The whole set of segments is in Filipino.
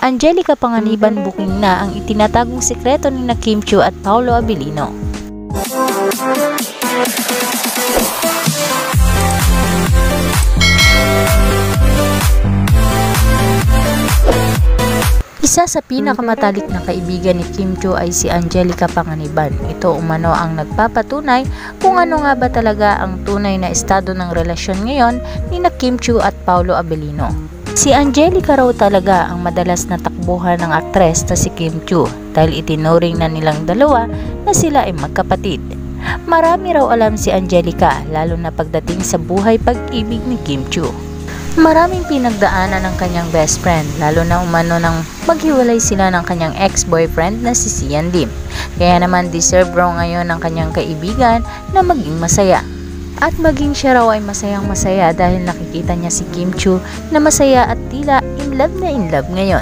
Angelica Panganiban booking na ang itinatagong sikreto ni Kim Chiu at Paolo Abilino. Isa sa pinakamatalik na kaibigan ni Kim Chiu ay si Angelica Panganiban. Ito umano ang nagpapatunay kung ano nga ba talaga ang tunay na estado ng relasyon ngayon ni Kim Chiu at Paolo Abilino. Si Angelica raw talaga ang madalas na takbuhan ng aktres na si Kim Chiu dahil itinuring na nilang dalawa na sila ay magkapatid. Marami raw alam si Angelica lalo na pagdating sa buhay pag-ibig ni Kim Chiu. Maraming pinagdaanan ng kanyang best friend lalo na umano nang maghiwalay sila ng kanyang ex-boyfriend na si Sian Lim. Kaya naman deserve raw ngayon ng kanyang kaibigan na maging masaya. At maging siya raw ay masayang masaya dahil nakikita niya si Kim Chiu na masaya at tila in love ngayon.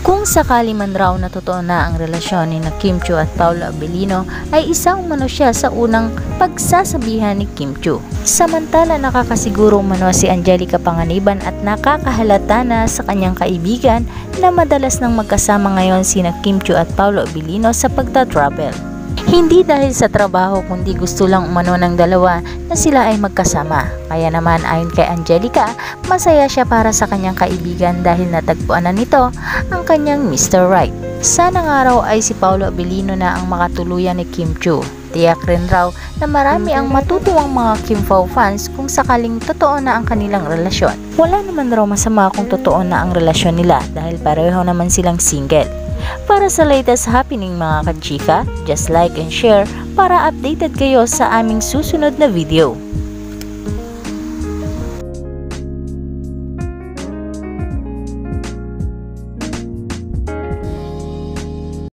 Kung sakali man raw na totoo na ang relasyon ni Kim Chiu at Paolo Abilino ay isang umano siya sa unang pagsasabihan ni Kim Chiu. Samantala nakakasiguro umano si Angelica Panganiban at nakakahalata na sa kanyang kaibigan na madalas nang magkasama ngayon sina Kim Chiu at Paolo Abilino sa pagta-travel. Hindi dahil sa trabaho kundi gusto lang umano ng dalawa na sila ay magkasama. Kaya naman ayon kay Angelica, masaya siya para sa kanyang kaibigan dahil natagpuan na nito ang kanyang Mr. Right. Sana nga raw ay si Paolo Abilino na ang makatuluyan ni Kim Chiu. Tiyak rin raw na marami ang matutuwang mga Kim Pao fans kung sakaling totoo na ang kanilang relasyon. Wala naman raw masama kung totoo na ang relasyon nila dahil pareho naman silang single. Para sa latest happening mga kachika, just like and share para updated kayo sa aming susunod na video.